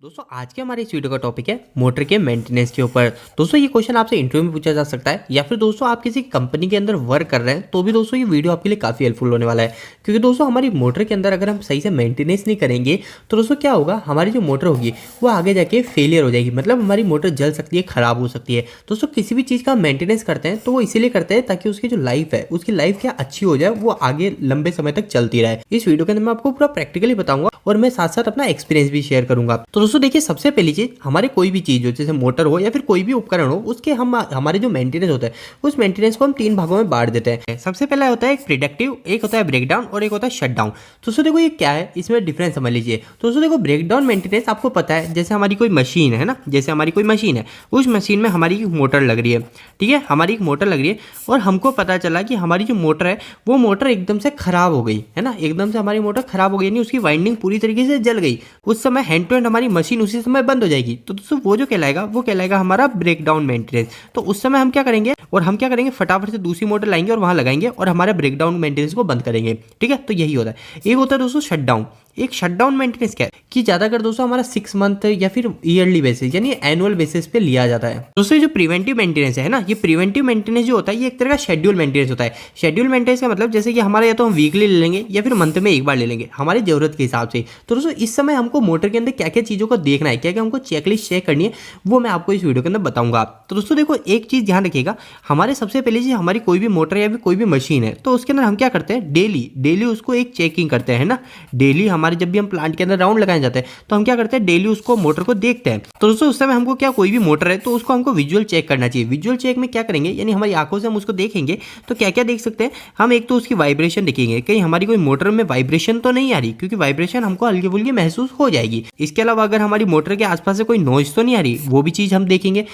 दोस्तों आज के हमारे इस वीडियो का टॉपिक है मोटर के मेंटेनेंस के ऊपर। दोस्तों ये क्वेश्चन आपसे इंटरव्यू में पूछा जा सकता है या फिर दोस्तों आप किसी कंपनी के अंदर वर्क कर रहे हैं तो भी दोस्तों ये वीडियो आपके लिए काफ़ी हेल्पफुल होने वाला है। क्योंकि दोस्तों हमारी मोटर के अंदर अगर हम सही से मेंटेनेंस नहीं करेंगे तो दोस्तों क्या होगा, हमारी जो मोटर होगी वो आगे जाके फेलियर हो जाएगी, मतलब हमारी मोटर जल सकती है, खराब हो सकती है। दोस्तों किसी भी चीज़ का मेंटेनेंस करते हैं तो वो इसीलिए करते हैं ताकि उसकी जो लाइफ है उसकी लाइफ क्या अच्छी हो जाए, वो आगे लंबे समय तक चलती रहे। इस वीडियो के अंदर मैं आपको पूरा प्रैक्टिकली बताऊंगा और मैं साथ साथ अपना एक्सपीरियंस भी शेयर करूंगा। तो दोस्तों देखिए, सबसे पहली चीज, हमारे कोई भी चीज हो जैसे मोटर हो या फिर कोई भी उपकरण हो, उसके हम हमारे जो मेंटेनेंस होता है उस मेंटेनेंस को हम तीन भागों में बांट देते हैं। सबसे पहला होता है एक प्रिडिक्टिव, एक होता है ब्रेकडाउन और एक होता है शटडाउन। तो दोस्तों देखो ये क्या है, इसमें डिफरेंस समझ लीजिए। तो दोस्तों देखो, ब्रेकडाउन मेंटेनेंस आपको पता है, जैसे हमारी कोई मशीन है ना, जैसे हमारी कोई मशीन है, उस मशीन में हमारी एक मोटर लग रही है, ठीक है, हमारी एक मोटर लग रही है और हमको पता चला कि हमारी जो मोटर है वो मोटर एकदम से खराब हो गई है ना, एकदम से हमारी मोटर खराब हो गई, यानी उसकी वाइंडिंग पूरी तरीके से जल गई। उस समय हैंड टू हैंड हमारी मशीन उसी समय बंद हो जाएगी। तो दोस्तों वो जो कहलाएगा वो कहलाएगा हमारा ब्रेकडाउन मेंटेनेंस। तो उस समय हम क्या करेंगे, और हम क्या करेंगे, फटाफट से दूसरी मोटर लाएंगे और वहां लगाएंगे और हमारे ब्रेकडाउन मेंटेनेंस को बंद करेंगे, ठीक है। तो यही होता है। एक होता है दोस्तों शटडाउन। एक शटडाउन मेंटेनेंस क्या है कि ज्यादातर दोस्तों हमारा 6 मंथ या फिर ईयरली बेसिस यानी एनुअल बेसिस पे लिया जाता है। दोस्तों जो प्रिवेंटिव मेंटेनेंस है ना, ये प्रिवेंटिव मेंटेनेंस जो होता है ये एक तरह का शेड्यूल मेंटेनेंस होता है। शेड्यूल मेंटेनेंस का मतलब जैसे कि हमारा या तो हम वीकली ले लेंगे या फिर मंथ में एक बार ले लेंगे हमारी जरूरत के हिसाब से। तो दोस्तों इस समय हमको मोटर के अंदर क्या क्या चीजों को देखना है, क्या क्या हमको चेकलिस्ट चेक करनी है, वो मैं आपको इस वीडियो के अंदर बताऊंगा। तो दोस्तों देखो, एक चीज ध्यान रखिएगा, हमारे सबसे पहले चीज, हमारी कोई भी मोटर या फिर कोई भी मशीन है तो उसके अंदर हम क्या करते हैं, डेली उसको एक चेकिंग करते हैं ना। डेली हमारे जब भी हम प्लांट के अंदर राउंड लगाए जाते हैं तो हम क्या करते हैं, डेली उसको मोटर को देखते हैं। तो दोस्तों उस समय हमको क्या, कोई भी मोटर है तो उसको हमको विजुअल चेक करना चाहिए। विजुअल चेक में क्या करेंगे, यानी हमारी आंखों से हम उसको देखेंगे तो क्या क्या देख सकते हैं हम, एक तो उसकी वाइब्रेशन देखेंगे, कहीं हमारी कोई मोटर में वाइब्रेशन तो नहीं आ रही, क्योंकि वाइब्रेशन हमको हल्की फुल्की महसूस हो जाएगी। इसके अलावा अगर हमारी मोटर के आसपास से कोई नॉइज तो नहीं आ रही, वो भी चीज हम देखेंगे।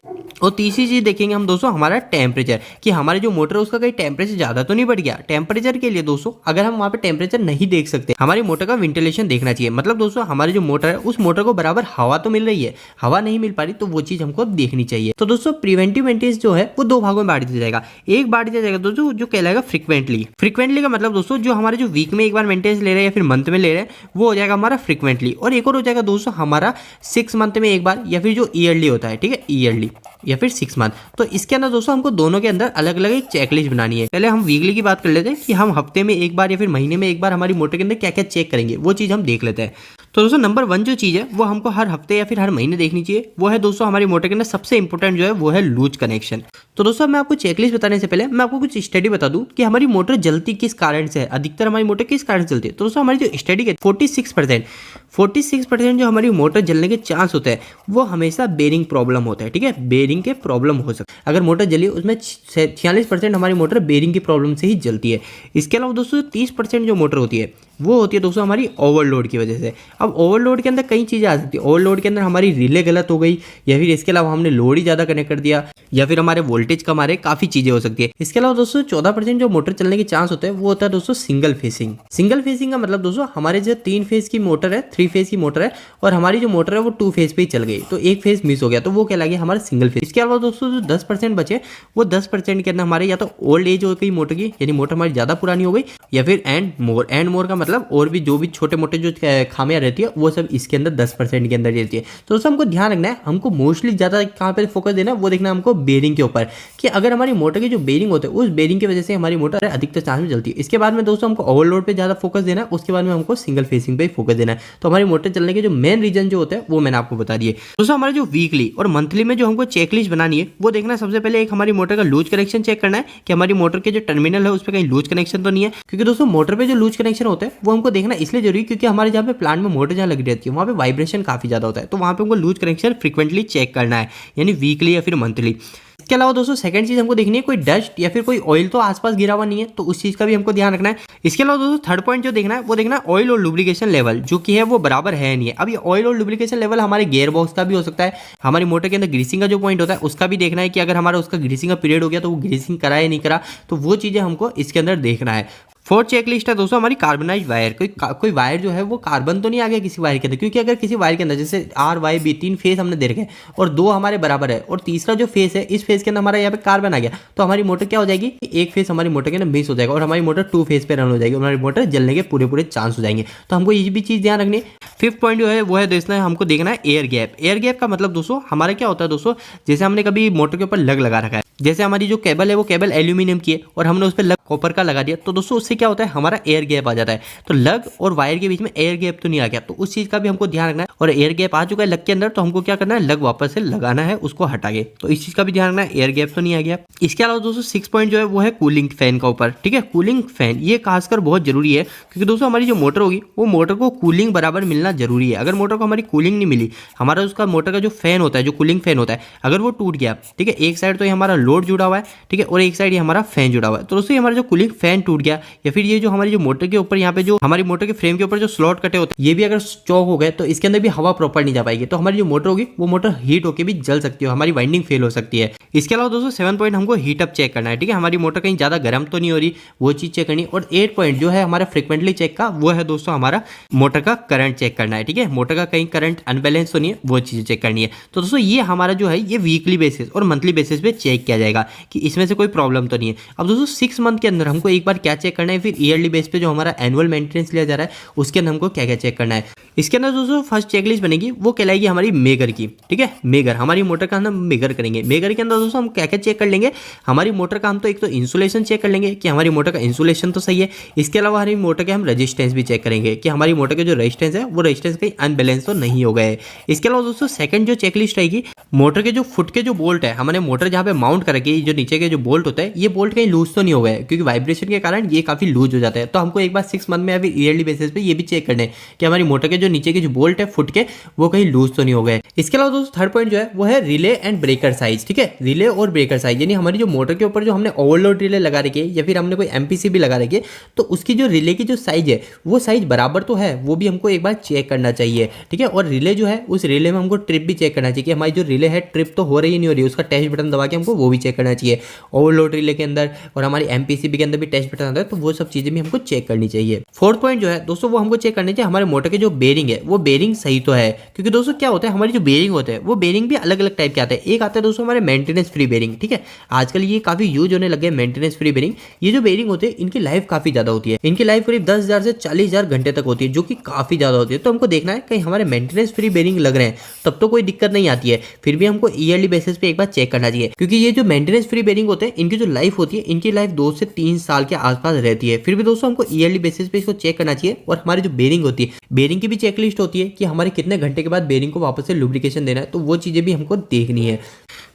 और तीसरी चीज देखेंगे हम दोस्तों हमारा टेम्परेचर, कि हमारे जो मोटर है उसका कहीं टेम्परेचर ज्यादा तो नहीं बढ़ गया। टेम्परेचर के लिए दोस्तों अगर हम वहां पे टेम्परेचर नहीं देख सकते, हमारी मोटर का वेंटिलेशन देखना चाहिए। मतलब दोस्तों हमारी जो मोटर है उस मोटर को बराबर हवा तो मिल रही है, हवा नहीं मिल पा रही, तो वो चीज हमको देखनी चाहिए। तो दोस्तों प्रिवेंटिव मेंटेनेंस जो है वो दो भागों में बांट दिया जाएगा। एक बांट दिया जाएगा दोस्तों जो कहलाएगा फ्रीक्वेंटली। फ्रीक्वेंटली का मतलब दोस्तों जो हमारे जो वीक में एक बार मेंटेनेंस ले रहे हैं या फिर मंथ में ले रहे हैं वो हो जाएगा हमारा फ्रीक्वेंटली। और एक और हो जाएगा दोस्तों हमारा 6 मंथ में एक बार, या फिर जो ईयरली होता है, ठीक है, ईयरली या फिर 6 मंथ। तो इसके अंदर दोस्तों हमको दोनों के अंदर अलग अलग एक चेकलिस्ट बनानी है। पहले हम वीकली की बात कर लेते हैं कि हम हफ्ते में एक बार या फिर महीने में एक बार हमारी मोटर के अंदर क्या क्या चेक करेंगे, वो चीज हम देख लेते हैं। तो दोस्तों नंबर 1 जो चीज है वो हमको हर हफ्ते या फिर हर महीने देखनी चाहिए, वो है दोस्तों हमारी मोटर के अंदर सबसे इंपॉर्टेंट जो है वो है लूज कनेक्शन। तो दोस्तों मैं आपको चेकलिस्ट बताने से पहले मैं आपको कुछ स्टडी बता दूं कि हमारी मोटर जलती किस कारण से है, अधिकतर हमारी मोटर किस कारण से चलती है। तो दोस्तों हमारी जो स्टडी है 46% जो हमारी मोटर जलने के चांस होते हैं वो हमेशा बेरिंग प्रॉब्लम होता है, ठीक है, बेरिंग के प्रॉब्लम हो सकता है। अगर मोटर जली उसमें 46% हमारी मोटर बेरिंग की प्रॉब्लम से ही जलती है। इसके अलावा दोस्तों 30% जो मोटर होती है वो होती है दोस्तों हमारी ओवरलोड की वजह से। अब ओवरलोड के अंदर कई चीज़ें आ सकती है। ओवरलोड के अंदर हमारी रिले गलत हो गई, या फिर इसके अलावा हमने लोड ही ज़्यादा कनेक्ट कर दिया, या फिर हमारे वोल्टेज कम आ रहे, काफ़ी चीज़ें हो सकती है। इसके अलावा दोस्तों 14% जो मोटर चलने के चांस होते हैं वो होता है दोस्तों सिंगल फेसिंग। सिंगल फेसिंग का मतलब दोस्तों हमारे जो 3 फेज की मोटर है, 3 फेज की मोटर है, और हमारी जो मोटर है वो 2 फेज पे ही चल गई, तो एक फेज मिस हो गया, तो वो क्या लगे हमारा सिंगल फेज। इसके अलावा दोस्तों जो 10% बचे वो 10% के अंदर हमारे या तो ओल्ड एज हो गई मोटर की, यानी मोटर हमारी ज़्यादा पुरानी हो गई, या फिर एंड मोर का मतलब और भी जो भी छोटे मोटे जो खामियां रहती है वो सब इसके अंदर 10% के अंदर रहती है। तो दोस्तों हमको ध्यान रखना है, हमको मोस्टली ज़्यादा कहाँ पे फोकस देना है, वो देखना है हमको बेरिंग के ऊपर, कि अगर हमारी मोटर की जो बेरिंग होते हैं उस बेरिंग की वजह से हमारी मोटर अधिकतर चांस में जलती है। इसके बाद में दोस्तों हमको ओवरलोड पे ज़्यादा फोकस देना है, उसके बाद में हमको सिंगल फेसिंग पे फोकस देना है। तो हमारी मोटर चलने के जो मेन रीजन जो होते हैं वो मैंने आपको बता दिए। दोस्तों हमारे जो वीकली और मंथली में जो हमको चेकलिस्ट बनानी है वो देखना है, सबसे पहले एक हमारी मोटर का लूज कनेक्शन चेक करना है कि हमारी मोटर के जो टर्मिनल है उस पर कहीं लूज कनेक्शन तो नहीं है। क्योंकि दोस्तों मोटर पे जो लूज कनेक्शन होते हैं वो हमको देखना इसलिए जरूरी, क्योंकि हमारे जहाँ पे प्लांट में मोटर जहाँ लगी रहती है वहाँ पे वाइब्रेशन काफी ज्यादा होता है, तो वहाँ पे हमको लूज कनेक्शन फ्रीक्वेंटली चेक करना है, यानी वीकली या फिर मंथली। इसके अलावा दोस्तों सेकंड चीज हमको देखनी है, कोई डस्ट या फिर कोई ऑयल तो आसपास गिरा हुआ नहीं है, तो उस चीज का भी हमको ध्यान रखना है। इसके अलावा दोस्तों थर्ड पॉइंट जो देखना है वो देखना है ऑयल और लुब्रिकेशन लेवल जो कि है वो बराबर है नहीं है। अब ये ऑयल और लुब्रिकेशन लेवल हमारे गियर बॉक्स का भी हो सकता है, हमारी मोटर के अंदर ग्रीसिंग का जो पॉइंट होता है उसका भी देखना है कि अगर हमारा उसका ग्रीसिंग का पीरियड हो गया तो वो ग्रीसिंग करा या नहीं करा, तो वो चीजें हमको इसके अंदर देखना है। फोर्थ चेकलिस्ट है दोस्तों हमारी कार्बनाइज वायर। कोई वायर जो है वो कार्बन तो नहीं आ गया किसी वायर के अंदर, क्योंकि अगर किसी वायर के अंदर जैसे आर वाई बी 3 फेस हमने दे रखे और 2 हमारे बराबर है और तीसरा जो फेस है इस फेस के अंदर हमारा यहाँ पे कार्बन आ गया, तो हमारी मोटर क्या हो जाएगी, एक फेस हमारी मोटर के अंदर मिस हो जाएगा और हमारी मोटर 2 फेस पे रन हो जाएगी और हमारी मोटर जलने के पूरे चांस हो जाएंगे। तो हमको ये भी चीज़ ध्यान रखनी है। फिफ्थ पॉइंट जो है वो है दोस्तों हमको देखना है एयर गैप। एयर गैप का मतलब दोस्तों हमारा क्या होता है दोस्तों, जैसे हमने कभी मोटर के ऊपर लग लगा रखा है, जैसे हमारी जो केबल है वो केबल एल्यूमिनियम की है और हमने उस पर लग कॉपर का लगा दिया, तो दोस्तों उससे क्या होता है हमारा एयर गैप आ जाता है। तो लग और वायर के बीच में एयर गैप तो नहीं आ गया, तो उस चीज का भी हमको ध्यान रखना है। और एयर गैप आ चुका है लग के अंदर, तो हमको क्या करना है, लग वापस से लगाना है उसको हटा के, तो इस चीज का भी ध्यान रखना है, एयर गैप तो नहीं आ गया। इसके अलावा दोस्तों 6 पॉइंट जो है वो है कूलिंग फैन का ऊपर। ठीक है, कूलिंग फैन ये खासकर बहुत जरूरी है, क्योंकि दोस्तों हमारी जो मोटर होगी वो मोटर को कूलिंग बराबर मिलना जरूरी है। अगर मोटर को हमारी कूलिंग नहीं मिली, हमारा उसका मोटर का जो फैन होता है, जो कूलिंग फैन होता है, अगर वो टूट गया, ठीक है, एक साइड तो ये हमारा लोड जुड़ा हुआ है, ठीक है, और एक साइड ये हमारा फैन जुड़ा हुआ है, तो दोस्तों हमारा जो कूलिंग फैन टूट गया या फिर ये जो हमारी जो मोटर के ऊपर यहाँ पे जो हमारी मोटर के फ्रेम के ऊपर जो स्लॉट कटे होते हैं ये भी अगर चौक हो गए, तो इसके अंदर भी हवा प्रॉपर नहीं जा पाएगी, तो हमारी जो मोटर होगी वो मोटर हीट होकर भी जल सकती है, हमारी वाइंडिंग फेल हो सकती है। इसके अलावा दोस्तों 7 पॉइंट हमको हीट अप चेक करना है। ठीक है, हमारी मोटर कहीं ज्यादा गर्म तो नहीं हो रही, वो चीज चेक करनी है। और 8 पॉइंट जो है हमारा फ्रिक्वेंटली चेक का, वो है दोस्तों हमारा मोटर का करंट चेक करना है। ठीक है, मोटर का कहीं करंट अनबैलेंस तो नहीं है, वो चीज चेक करनी है। तो दोस्तों ये हमारा जो है ये वीकली बेसिस और मंथली बेसिस पे चेक किया जाएगा कि इसमें से कोई प्रॉब्लम तो नहीं है। अब दोस्तों 6 मंथ के अंदर हमको एक बार क्या चेक करना है, फिर ईयरली बेस पे जो हमारा एनुअल मेंटेनेंस लिया जा रहा है उसके अंदर हमको क्या क्या चेक करना है। इसके अंदर दोस्तों फर्स्ट चेकलिस्ट बनेगी, वो कहलाएगी हमारी मेगर की। ठीक है, मेगर हमारी मोटर का हम मेगर करेंगे। मेगर के अंदर दोस्तों हम क्या क्या चेक कर लेंगे, हमारी मोटर का हम तो एक तो इंसुलेशन चेक कर लेंगे कि हमारी मोटर का इंसुलेशन तो सही है। इसके अलावा हमारी मोटर के हम रेजिस्टेंस भी चेक करेंगे कि हमारी मोटर के जो रेजिस्टेंस है वो रेजिस्टेंस कहीं अनबैलेंस तो नहीं हो गए। इसके अलावा दोस्तों सेकंड जो चेकलिस्ट रहेगी, मोटर के जो फुट के जो बोल्ट है, हमने मोटर जहाँ पे माउंट करके जो नीचे के जो बोल्ट होता है ये बोल्ट कहीं लूज तो नहीं हो गए, क्योंकि वाइब्रेशन के कारण ये काफी लूज हो जाता है। तो हमको एक बार 6 मंथ में या फिर ईयरली बेसिस पे ये भी चेक करने कि हमारी मोटर के जो नीचे के जो बोल्ट है फुट के वो कहीं लूज तो नहीं हो गए। इसके अलावा दोस्तों थर्ड पॉइंट जो है वो है रिले एंड ब्रेकर साइज। ठीक है, रिले और ब्रेकर साइज, यानी हमारी जो मोटर के ऊपर जो हमने ओवरलोड रिले लगा रखी है या फिर हमने कोई एमपीसी भी लगा रखी है, तो उसकी जो रिले की जो साइज है वो साइज बराबर तो है, वो भी हमको एक बार चेक करना चाहिए। ठीक है, और रिले जो है उस रिले में हमको ट्रिप भी चेक करना चाहिए कि हमारी जो रिले है ट्रिप तो हो रही नहीं हो रही, उसका टेस्ट बटन दबा के हमको वो भी चेक करना चाहिए। ओवरलोड रिले के अंदर और हमारी एमपीसीबी के अंदर भी टेस्ट बटन आता है, तो वो सब चीजें भी हमको चेक करनी चाहिए। फोर्थ पॉइंट जो है दोस्तों वो हमको चेक करनी चाहिए हमारे मोटर के जो बेरिंग है वो बेरिंग सही तो है, क्योंकि दोस्तों क्या होता है हमारी जो बेरिंग होते हैं वो बेरिंग भी अलग अलग टाइप के आते हैं। एक आता है दोस्तों हमारे मेंटेनेंस फ्री बेरिंग। ठीक है, आजकल ये काफी यूज होने लगे मेंटेनेंस फ्री बेरिंग। ये जो बेरिंग होते हैं इनकी लाइफ काफी ज्यादा होती है, इनकी लाइफ करीब 10,000 से 40,000 घंटे तक होती है, जो कि काफी ज्यादा होती है। तो हमको देखना है कहीं हमारे मेंटेनेंस फ्री बेरिंग लग रहे हैं तब तो कोई दिक्कत नहीं आती है, फिर भी हमको ईयरली बेसिस पे एक बार चेक करना चाहिए, क्योंकि ये जो मेंटेनेंस फ्री बेरिंग होते हैं इनकी जो लाइफ होती है इनकी लाइफ 2 से 3 साल के आसपास रहती है। फिर भी दोस्तों हमको ईयरली बेसिस पे इसको चेक करना चाहिए। और हमारी जो बेरिंग होती है, बेरिंग की भी चेकलिस्ट होती है कि हमारे कितने घंटे के बाद बेरिंग को वापस से लुब्रिकेशन देना है, तो वो चीजें भी हमको देखनी है।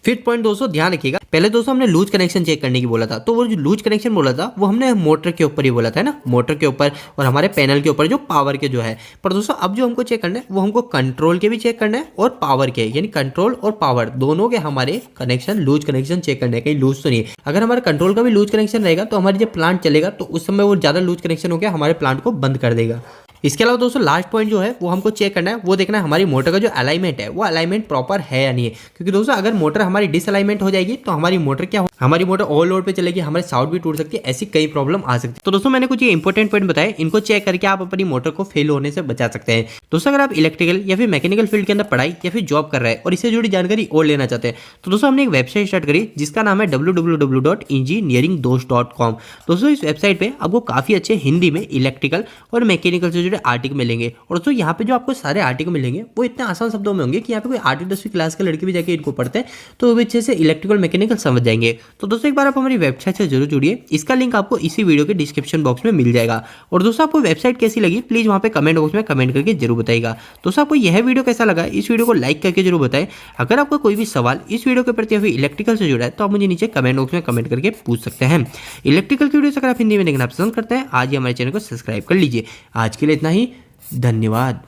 फिफ्थ पॉइंट दोस्तों ध्यान रखिएगा, पहले दोस्तों हमने लूज कनेक्शन चेक करने की बोला था, तो वो जो लूज कनेक्शन बोला था वो हमने मोटर के ऊपर ही बोला था ना, मोटर के ऊपर और हमारे पैनल के ऊपर जो पावर के जो है। पर दोस्तों अब जो हमको चेक करना है वो हमको कंट्रोल के भी चेक करना है और पावर के, यानी कंट्रोल और पावर दोनों के हमारे कनेक्शन लूज कनेक्शन चेक करने कहीं लूज तो नहीं है। अगर हमारा कंट्रोल का भी लूज कनेक्शन रहेगा तो हमारी जब प्लांट चलेगा तो उस समय वो ज्यादा लूज कनेक्शन हो गया हमारे प्लांट को बंद कर देगा। इसके अलावा दोस्तों लास्ट पॉइंट जो है वो हमको चेक करना है, वो देखना है हमारी मोटर का जो अलाइनमेंट है वो अलाइनमेंट प्रॉपर है या नहीं है, क्योंकि दोस्तों अगर मोटर हमारी डिसअलाइनमेंट हो जाएगी तो हमारी मोटर क्या हो, हमारी मोटर ओवरलोड पे चलेगी, हमारे साउंड भी टूट सकती है, ऐसी कई प्रॉब्लम आ सकती है। तो दोस्तों मैंने कुछ ये इंपॉर्टेंट पॉइंट बताए, इनको चेक करके आप अपनी मोटर को फेल होने से बचा सकते हैं। दोस्तों अगर आप इलेक्ट्रिकल या फिर मैकेनिकल फील्ड के अंदर पढ़ाई या फिर जॉब कर रहे हैं और इससे जुड़ी जानकारी और लेना चाहते हैं, तो दोस्तों हमने एक वेबसाइट स्टार्ट करी जिसका नाम है www.engineeringdost.com। दोस्तों इस वेबसाइट पे आपको काफी अच्छे हिंदी में इलेक्ट्रिकल और मैकेनिकल से जुड़े आर्टिकल मिलेंगे। और दोस्तों यहाँ पे जो आपको सारे आर्टिकल मिलेंगे वो इतने आसान शब्दों में होंगे कि यहाँ पे कोई 8वीं 10वीं क्लास के लड़के भी जाके इनको पढ़ते हैं तो वो भी अच्छे से इलेक्ट्रिकल मैकेनिकल समझ जाएंगे। तो दोस्तों एक बार आप हमारी वेबसाइट से जरूर जुड़िए, इसका लिंक आपको इसी वीडियो के डिस्क्रिप्शन बॉक्स में मिल जाएगा। और दोस्तों आपको वेबसाइट कैसी लगी प्लीज वहाँ पे कमेंट बॉक्स में कमेंट करके जरूर बताइएगा। दोस्तों आपको यह वीडियो कैसा लगा, इस वीडियो को लाइक करके जरूर बताएं। अगर आपका कोई भी सवाल इस वीडियो के प्रति या फिर इलेक्ट्रिकल से जुड़ा है तो आप मुझे नीचे कमेंट बॉक्स में कमेंट करके पूछ सकते हैं। इलेक्ट्रिकल की वीडियो अगर आप हिंदी में देखना पसंद करते हैं आज ही हमारे चैनल को सब्सक्राइब कर लीजिए। आज के लिए इतना ही, धन्यवाद।